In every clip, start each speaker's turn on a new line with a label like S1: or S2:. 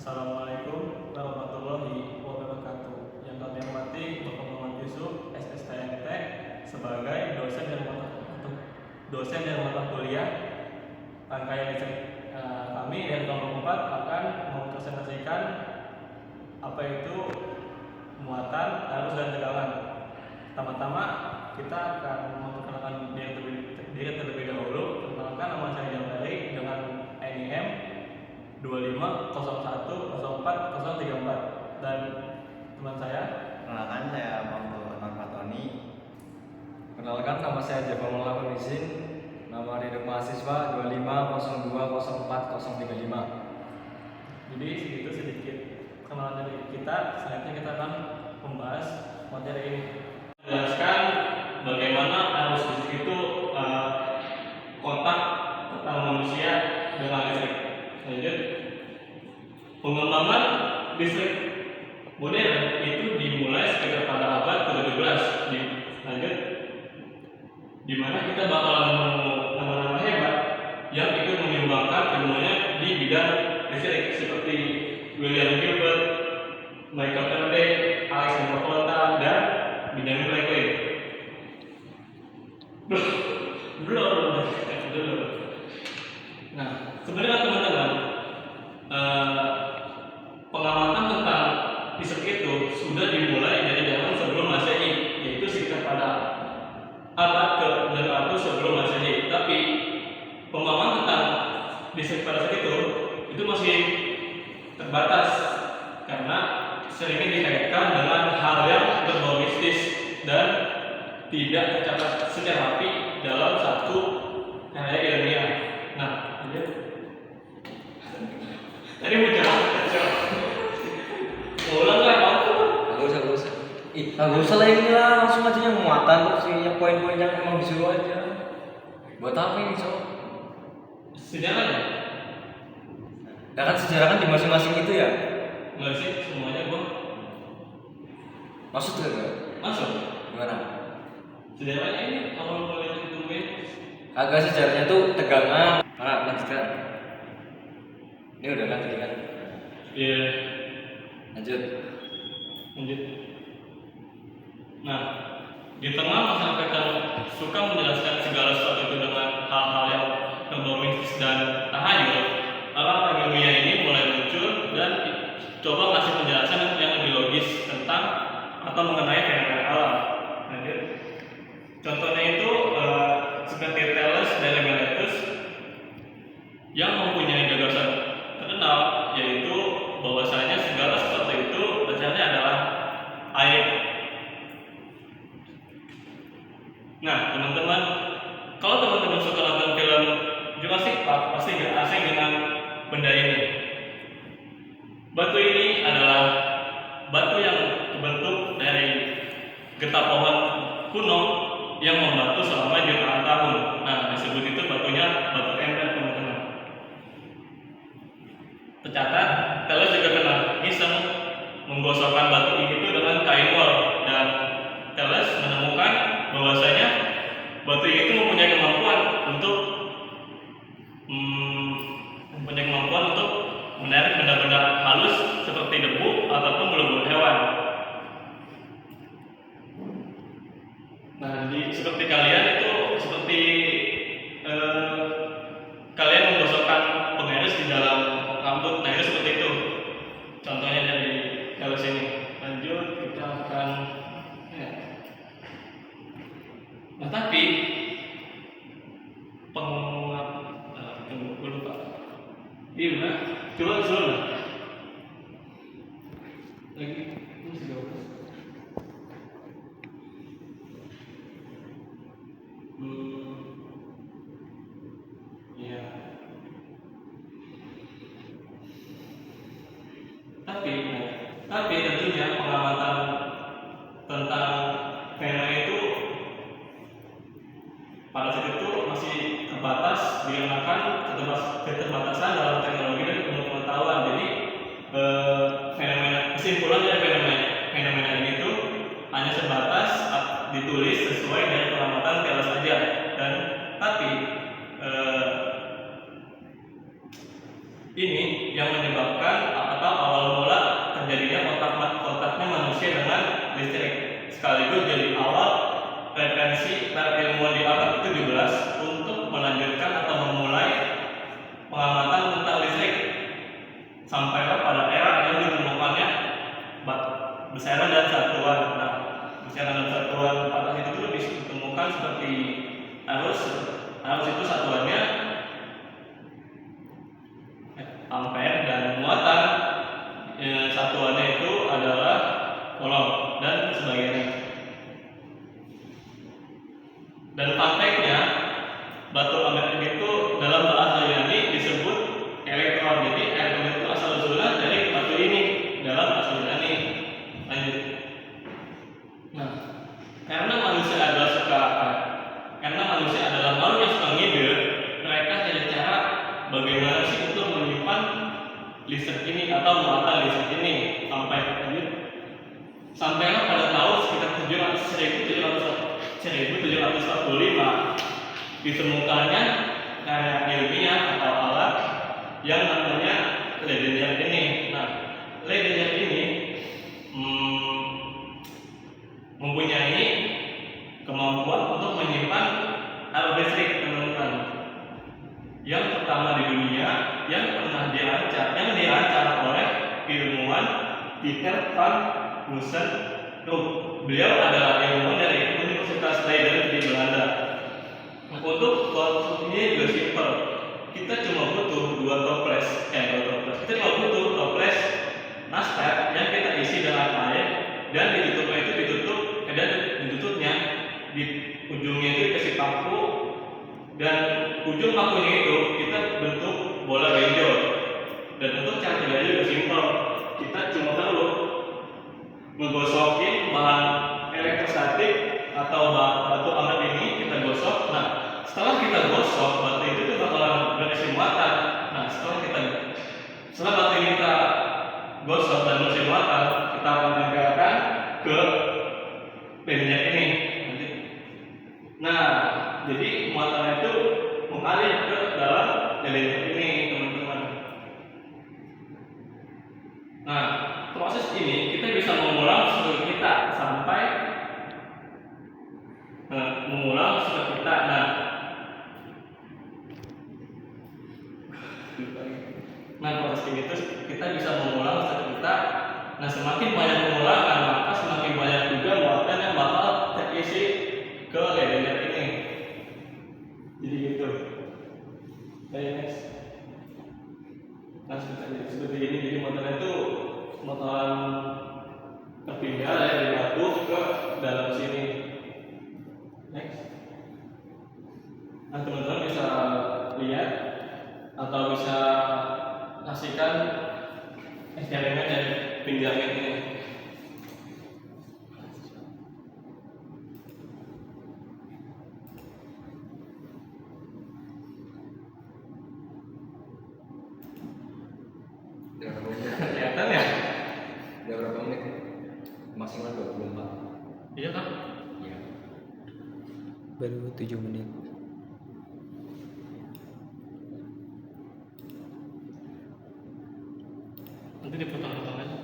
S1: Assalamualaikum warahmatullahi wabarakatuh. Yang kami hormati Bapak Muhammad Yusuf, SSTMT, sebagai dosen dan mata kuliah rangkaian kami dari kelompok 4 akan mempresentasikan apa itu muatan, arus, dan tegangan. Pertama-tama kita akan memperkenalkan diri terlebih dahulu. Perkenalkan, nama saya Jamhari dengan NIM 25010434 dan teman saya.
S2: Perkenalkan, saya Muhammad Fatoni.
S3: Perkenalkan, nama saya Jafar Maulana Izin. Nama hidup mahasiswa 25020435.
S1: Jadi segitu sedikit perkenalan dari kita. Selanjutnya kita akan membahas materi ini. Jelaskan bagaimana arus listrik itu kontak tentang manusia dengan listrik. Lanjut, pengembangan listrik modern itu dimulai sekitar pada abad ke-17. Lanjut, di mana kita bakalan menemu nama-nama hebat yang ikut menyumbangkan ilmunya di bidang listrik seperti William Gilbert, Michael Faraday, Alexander Volta, dan Benjamin Franklin. Belum. Nah, sebenarnya teman-teman, pengamatan tentang listrik itu sudah dimulai dari zaman sebelum Masehi, yaitu sekitar pada abad ke-600 sebelum Masehi. Tapi pemahaman tentang listrik pada saat itu masih terbatas karena seringnya dikaitkan dengan hal yang berbau mistis dan tidak tercatat secara rapi dalam satu karya ilmiah. Nah, tadi ulang lah waktu.
S3: Gak usah. Gak usah lagi lah, langsung aja yang muatan terus yang poin-poin yang emang disuruh aja. Buat apa ini so?
S1: Sejarahnya?
S3: Nah kan sejarah kan di masing-masing itu ya?
S1: Enggak sih, semuanya gua
S3: Maksud gak?
S1: masuk.
S3: Gimana?
S1: Sejarahnya ini kalau boleh ditungguin.
S3: Agak sejarahnya tuh tegangan. Lanjutkan. Ini udah kan tadi kan?
S1: Iya.
S3: Lanjut.
S1: Nah, di tengah masyarakat yang suka menjelaskan segala sesuatu itu dengan hal-hal yang berbau mistis dan tahayul, orang ilmiah ini mulai muncul dan coba kasih penjelasan yang lebih logis tentang atau mengenai fenomena alam. Lanjut. Contohnya itu seperti Thales dari Miletus yang mempunyai gagasan terkenal, yaitu bahwasanya segala sesuatu itu dasarnya adalah air. Nah, teman-teman, kalau teman-teman suka nonton film Jurassic Park, pasti nggak asing dengan benda ini. Batu ini adalah batu yang terbentuk dari getah pohon kuno yang membatu selama jutaan tahun. Nah, disebut itu batunya batu ember, teman-teman. Tercatat, Thales juga pernah iseng menggosokkan batu ini tuh dengan kain wol, dan Thales menemukan bahwasanya batu itu mempunyai kemampuan untuk menarik benda-benda halus seperti debu ataupun bulu-bulu hewan. Nah, seperti kalian itu seperti kalian menggosokkan pengiris di dalam rambut. Nah, itu seperti itu. Contohnya dari Thales ini. Lanjut, kita akan Nah, tapi gue lupa. Iya, coba suruh lagi. Masih jauh. Iya. Tapi tentunya pengamatan tentang fenomena itu pada saat itu masih terbatas dikarenakan keterbatasan dalam teknologi dan ilmu pengetahuan. Jadi kesimpulan dari fenomena ini tuh hanya sebatas ditulis sesuai dengan pengamatan Thales saja. Dan tapi ini yang menyebabkan atau sampailah pada era yang ditemukannya besaran dan satuan. Nah, besaran dan satuan pada itu ditemukan seperti arus itu satuannya ampere, dan muatan satuannya itu adalah coulomb dan sebagainya. Dan prakteknya batu amet itu dalam bahasa Yunani disebut elektron. Jadi elektron itu asal usulnya dari batu ini dalam bahasa Yunani. Lanjut. Nah, karena manusia adalah makhluk yang suka ngide, mereka cari cara bagaimana sih untuk menyimpan listrik ini atau muatan listrik ini sampailah pada tahun sekitar 1745 ditemukannya karya ilmiah atau alat yang namanya Ledenjak ini. Nah, Ledenjak ini mempunyai kemampuan untuk menyimpan arus listrik, teman-teman. Yang pertama di dunia yang pernah dirancang oleh ilmuwan Peter van Mussenhoek. Beliau adalah ilmuwan dari Universitas Leiden di Belanda. Untuk konstruksinya juga simpel. Kita cuma butuh dua toples. Kita cuma butuh toples nastar yang kita isi dengan air, dan ditutupnya di ujungnya itu dikasih paku, dan ujung pakunya itu kita bentuk bola benjol. Dan untuk cara kerjanya juga simpel. Kita cuma perlu ngegosokin bahan elektrostatik atau batu amet ini, kita gosok. Nah, setelah kita gosok, batu itu tuh bakalan berisi muatan. Nah, setelah batu ini kita gosok dan berisi muatan, kita akan tempelkan ke minyak ini. Nah, jadi muatannya itu mengalir ke dalam minyak ini, teman-teman. Nah, proses ini kita bisa mengulang struktur kita sampai mengulang struktur kita. Nah, proses ini itu kita bisa mengulang struktur kita. Nah, semakin banyak pengulangan, maka semakin banyak juga muatan yang bakal terisi ke ledenjak ini. Jadi gitu. Next. Nah, seperti ini. Jadi muatan itu muatan terpindah dari batu ke dalam sini. Next. Nah, teman-teman bisa lihat atau bisa saksikan eksperimen dari pinjaman ini. Kelihatan ya?
S3: Udah berapa menit? Maksimal 24.
S1: Iya kan?
S3: Iya.
S4: Baru 7 menit.
S1: Nanti dipotong-potong aja.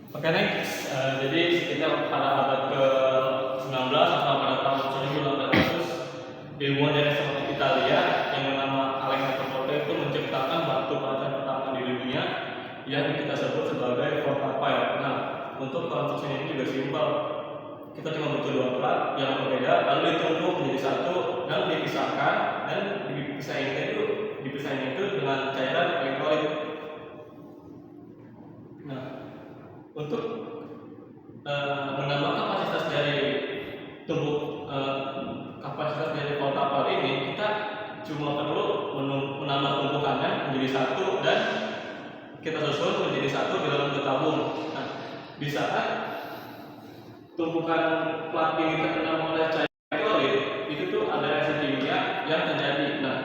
S1: Oke, next. Jadi sekitar pada abad ke-19 atau pada tahun 1800, ilmuwan dari seluruh Italia yang bernama Alexander Porte itu menciptakan batu bata pertama di dunia yang kita sebut sebagai portapail. Nah, untuk konstruksi ini juga simpel. Kita cuma butuh dua plat yang berbeda, lalu ditumpuk menjadi satu dan dipisahkan, dan dipisahin itu dengan cairan elektrolit. Nah, untuk menambah kapasitas dari kapasitas dari portapail ini, kita cuma perlu menambah tumpukannya menjadi satu dan kita susun menjadi satu di dalam tabung. Nah, di saat tumpukan plat ini terkena oleh cairan elektrolit, itu tuh ada reaksi kimia yang terjadi. Nah,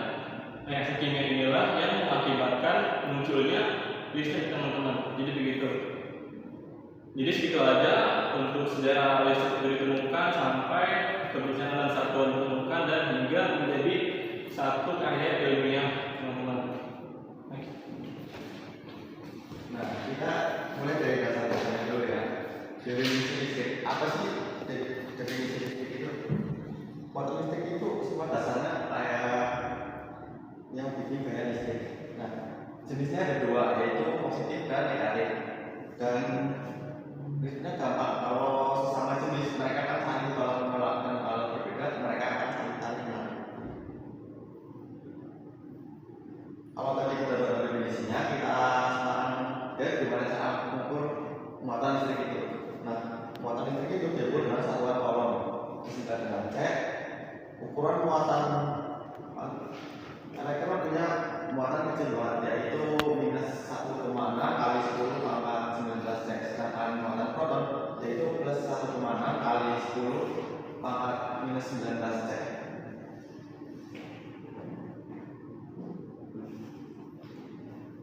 S1: reaksi kimia inilah yang mengakibatkan munculnya listrik, teman-teman. Jadi begitu. Jadi segitu aja untuk sejarah listrik itu ditemukan sampai kebijakan satuan ditemukan dan hingga menjadi satu karya ilmiah, teman-teman.
S2: Nah, kita mulai dari dasar-dasarnya dulu ya. Definisi listrik, apa sih definisi listrik itu? Waktu listrik itu sifat dasarnya kayak yang bikin gaya listrik. Nah, jenisnya ada dua, yaitu positif dan negatif. Dan prinsipnya gampang, kalau sesama jenis mereka akan saling tolak menolak, dan kalau berbeda mereka akan saling menarik. Kalau tadi kita baru definisinya, kita sekarang gimana cara mengukur muatan listrik itu. Nah, muatan listrik itu diukur dengan satuan kolom disingkat dengan C. Ukuran muatan elektron punya muatan kecil banget, yaitu minus 1,6 kali 10 pangkat 19 C. Sedangkan muatan proton yaitu plus 1,6 kali 10 pangkat minus 19 C.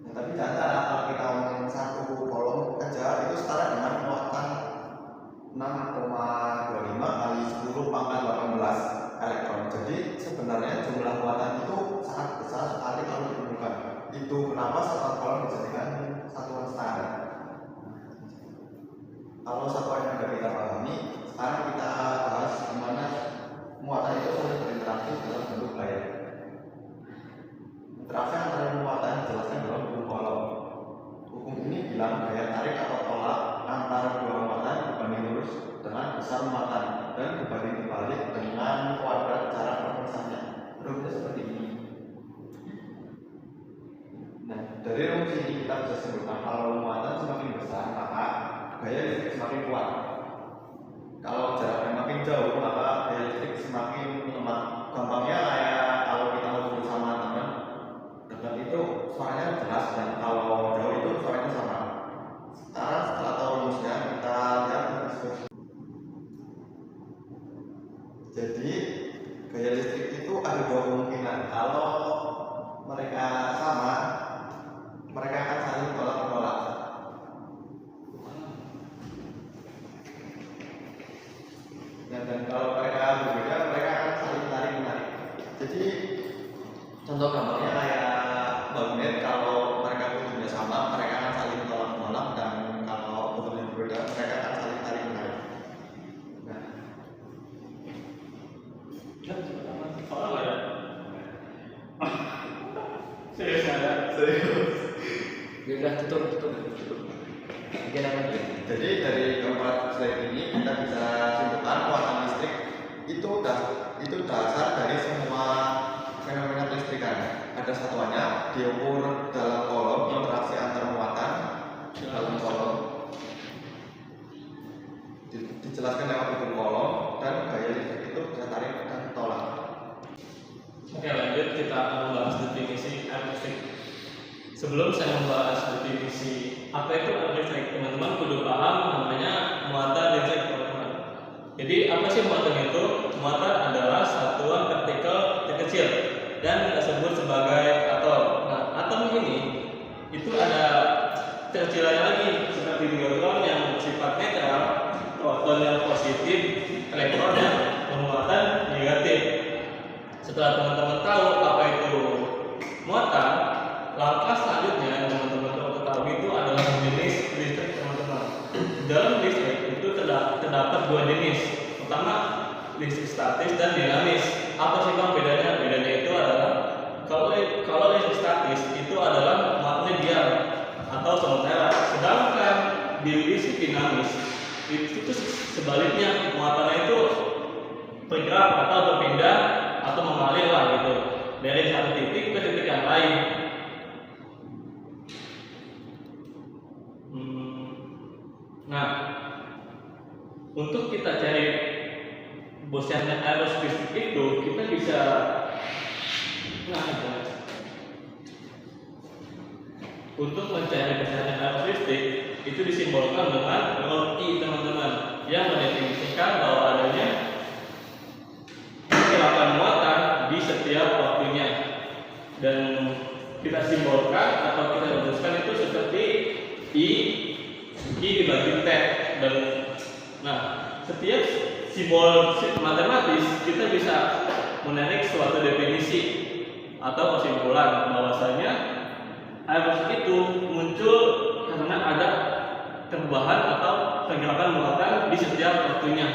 S2: Nah, tapi cara kalau kita ngomongin satu kolom aja itu setara dengan muatan 6,25 kali 10 pangkat 18 elektron. Jadi sebenarnya jumlah muatan itu sangat besar sekali kalau ditemukan. Itu kenapa satuan kolom dijadikan satuan standar. Kalau satuan yang sudah kita pahami, sekarang kita bahas gimana muatan itu saling berinteraksi dalam bentuk layar. Interaksi antara muatan dijelaskan dalam hukum kolom. Hukum ini bilang gaya tarik atau tolak antara dua muatan berbanding lurus dengan besar muatan dan berbanding terbalik dengan kuadrat cara perumusannya. Rumusnya seperti ini. Nah, dari rumus ini kita bisa simpulkan kalau muatan semakin besar maka gaya listrik semakin kuat. Kalau jaraknya makin jauh maka gaya listrik semakin lemah. Gampangnya kayak kalau kita ngobrol sama teman dekat itu suaranya jelas, dan kalau jauh itu suaranya sama. Sekarang setelah tahu rumusnya kita lihat diskus. Jadi gaya listrik itu ada dua kemungkinan. Kalau mereka sama, mereka akan saling tolak menolak. Dan kalau mereka berbeda, mereka akan saling tarik menarik. Jadi contoh gampangnya kayak magnet, kalau mereka bentuknya sama, mereka akan saling tolak menolak, dan kalau bentuknya berbeda, mereka akan saling tarik menarik. Nah,
S1: Orang ada. Serius ada.
S2: serius.
S3: Udah tutup. Mungkin apa lagi?
S2: Jadi dari keempat slide ini kita bisa simpulkan muatan listrik itu dasar dari semua fenomena kelistrikan. Ada satuannya diukur dalam kolom, interaksi antar muatan dalam kolom dijelaskan lewat hukum kolom, dan gaya listrik itu bisa tarik dan tolak.
S1: Oke, lanjut kita akan membahas definisi air listrik. Sebelum saya membahas definisi apa itu air listrik, teman-teman kudu paham namanya muatan listrik, teman-teman. Jadi apa sih muatan itu? Muatan adalah satuan partikel terkecil dan kita sebut sebagai atom. Nah, atom ini itu ada kecilannya lagi, seperti neutron yang sifat netral, proton yang positif, elektron yang bermuatan negatif. Setelah teman-teman tahu apa itu muatan, langkah selanjutnya yang teman-teman perlu ketahui itu adalah jenis listrik, teman-teman. Dalam listrik itu terdapat dua jenis. Pertama, listrik statis dan dinamis. Apa sih bang bedanya? Bedanya itu adalah kalau listrik statis itu adalah muatannya diam atau sementara, sedangkan di listrik dinamis itu sebaliknya, muatannya itu bergerak atau berpindah atau mengalir lah gitu dari satu titik ke titik yang lain. Nah, untuk kita cari bosannya arus listrik itu kita bisa untuk mencari bosannya arus listrik itu disimbolkan dengan rho I, teman-teman, yang mendefinisikan bahwa adanya pergerakan muatan di setiap waktunya, dan kita simbolkan atau kita rumuskan itu seperti I dibagi T. Dan nah, setiap simbol matematis kita bisa menarik suatu definisi atau kesimpulan bahwasanya arus itu muncul karena ada perubahan atau pergerakan muatan di setiap waktunya.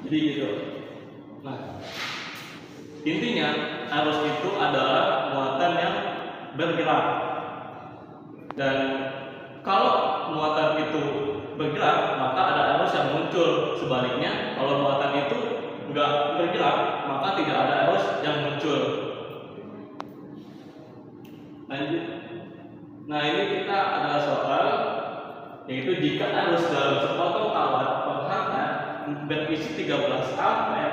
S1: Jadi gitu. Nah, intinya arus itu adalah muatan yang bergerak Dan kalau muatan itu bergerak, maka ada arus yang muncul. Sebaliknya, kalau muatan itu nggak bergerak, maka tidak ada arus yang muncul. Lanjut. Nah, ini kita ada soal, yaitu jika arus dalam sepotong kawat penghangat berisi 13 ampere,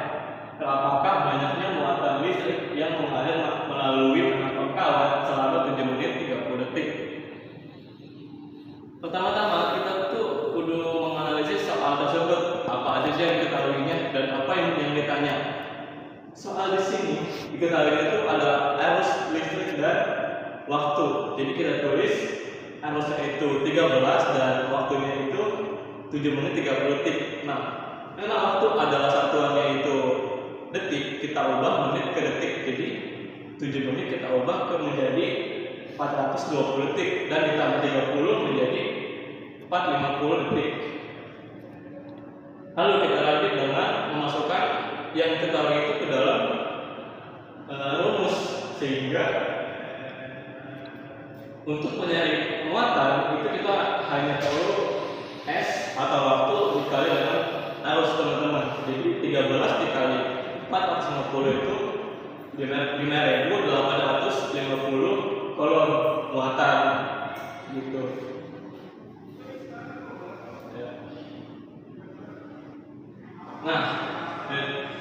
S1: apakah banyaknya muatan listrik yang mengalir melalui penopang kawat selama 7 menit 30 detik. Pertama-tama kita tuh kudu menganalisis soal tersebut, apa aja sih yang diketahuinya dan apa yang ditanya. Soal di sini diketahui itu ada arus listrik dan waktu. Jadi kita tulis arusnya itu 13 dan waktunya itu 7 menit 30 detik. Nah, karena waktu adalah satuannya itu detik, kita ubah menit ke detik. Jadi 7 menit kita ubah ke menjadi 420 detik dan ditambah 30 menjadi 450 detik. Lalu kita lanjut dengan memasukkan yang diketahui itu ke dalam rumus, sehingga untuk mencari muatan itu kita hanya perlu S atau waktu dikali dengan arus, teman-teman. Jadi 13 dikali 450 itu 5.850 kolom muatan gitu. Nah,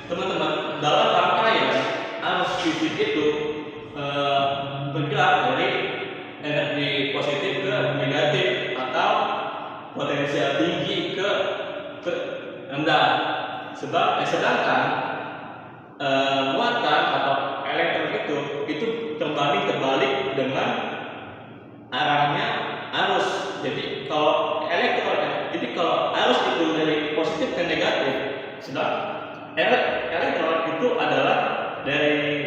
S1: teman-teman, dalam rangkaian arus listrik itu bergerak dari energi positif ke negatif atau potensial tinggi ke rendah. Sedangkan muatan atau elektron itu terbalik dengan arahnya arus. Jadi kalau arus itu dari positif ke negatif, sedang elektron itu adalah dari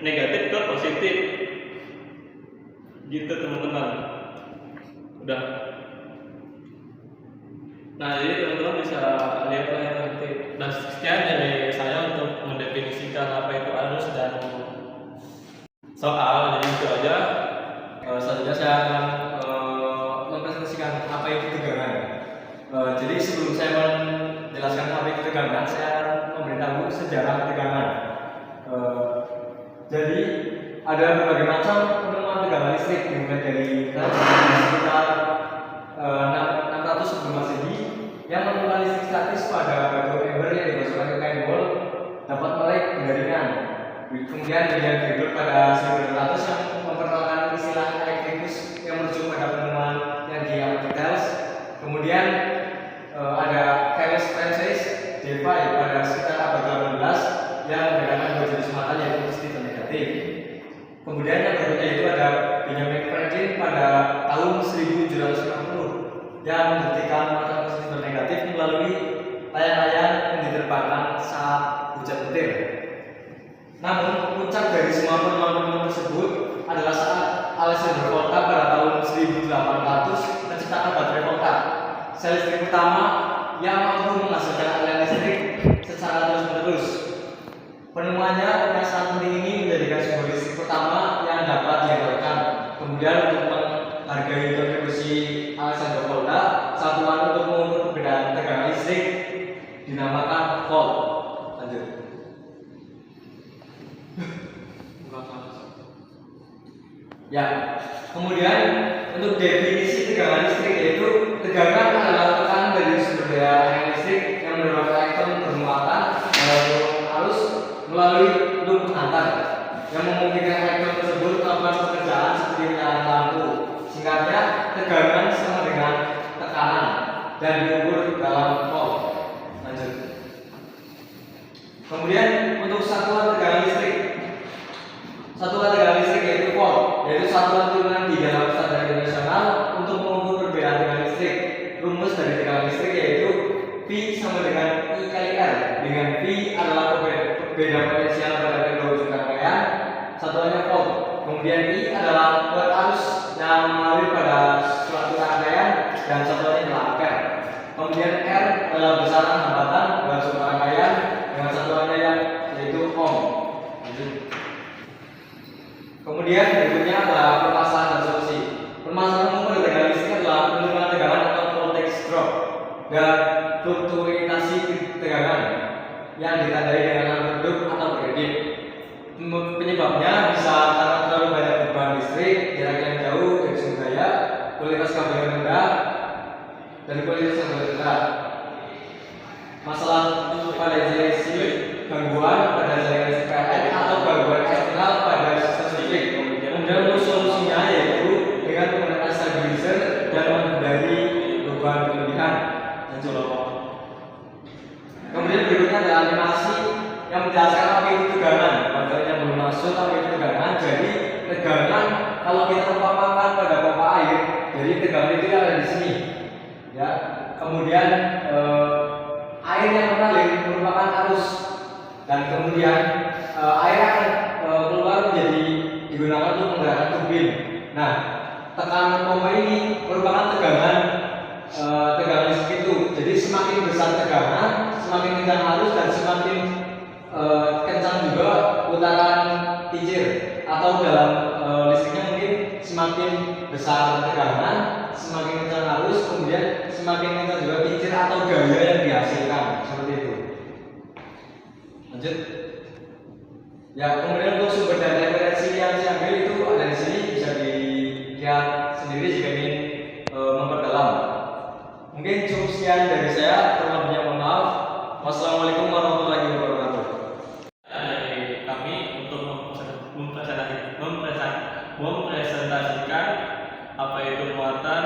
S1: negatif ke positif. Gitu, teman-teman. Udah. Nah, jadi teman-teman bisa lihat nanti. Dan sekian dari saya untuk mendefinisikan apa itu arus dan soal. Jadi itu aja. Selanjutnya saya akan mempresentasikan apa itu tegangan. Jadi sebelum saya menjelaskan apa itu tegangan, saya akan memberitahu sejarah tegangan. Jadi ada berbagai macam penemuan tegangan listrik, dimulai dari sekitar 600 sebelum Masehi yang menemukan listrik statis pada batu ember yang dimasukkan ke kain bol dapat melek penjaringan. Kemudian William Gregor pada 1900 yang memperkenalkan istilah elektrikus yang merujuk pada penemuan energi amperes. Kemudian ada Carlos Francis Devay pada sekitar abad 18 yang membedakan dua jenis muatan yaitu positif dan negatif. Kemudian yang berikutnya itu ada Benjamin Franklin pada tahun 1750 yang membuktikan muatan positif dan negatif melalui layang-layang yang diterbangkan saat hujan petir. Namun puncak dari semua penemuan tersebut adalah saat Alexander Volta pada tahun 1800 menciptakan baterai Volta, sel listrik pertama yang mampu menghasilkan aliran listrik secara terus-menerus. Penemuannya yang sangat penting ini menjadikan sumber listrik pertama yang dapat diandalkan. Kemudian untuk menghargai kontribusi Alexander Volta, satuan untuk mengukur perbedaan tegangan listrik dinamakan volt. Lanjut. Ya, kemudian untuk definisi tegangan listrik yaitu tegangan adalah tekanan dari sumber daya listrik yang mendorong elektron bermuatan arus melalui loop penghantar yang memungkinkan elektron tersebut melakukan pekerjaan seperti menyalakan lampu. Singkatnya, tegangan sama dengan tekanan dan diukur dalam volt. Lanjut. Kemudian untuk satuan tegangan listrik, yaitu volt, yaitu satuan turunan di dalam standar internasional untuk mengukur perbedaan tegangan listrik. Rumus dari tegangan listrik yaitu V sama dengan I kali R, dengan V adalah perbedaan potensial pada kedua ujung rangkaian, satuannya volt. Kemudian I adalah arus yang mengalir pada suatu rangkaian dan satuannya adalah ampere. Kemudian R adalah besaran hambatan dalam suatu rangkaian dengan satuannya yang yaitu ohm. Kemudian berikutnya adalah permasalahan dan solusi. Permasalahan umum
S3: dari kualitas yang bergerak. Masalah pada jenis gangguan pada jaringan listrik PLN atau gangguan eksternal pada sistem listrik. Kemudian untuk solusinya yaitu dengan menggunakan stabilizer dan menghindari beban berlebihan. Kemudian berikutnya ada animasi yang menjelaskan apa itu tegangan. Bagi yang belum masuk apa itu tegangan. Jadi tegangan kalau kita umpamakan pada pompa air, jadi tegangan itu ada di sini. Ya. Kemudian air yang mengalir merupakan arus dan kemudian air akan keluar menjadi digunakan untuk menggerakkan turbin. Nah, tekanan pompa ini merupakan tegangan listrik itu. Jadi semakin besar tegangan, semakin kencang arus dan semakin kencang juga putaran kincir atau dalam listriknya mungkin semakin besar tegangan, semakin kencang arus, kemudian semakin kencang juga kincir atau gaya yang dihasilkan seperti itu. Lanjut. Ya, kemudian untuk sumber data referensi yang saya ambil itu ada di sini, bisa dilihat sendiri jika ingin memperdalam. Mungkin cukup sekian dari saya. Kurang lebihnya mohon maaf. Wassalamualaikum warahmatullahi wabarakatuh.
S1: Dari kami untuk mempresentasikan apa itu muatan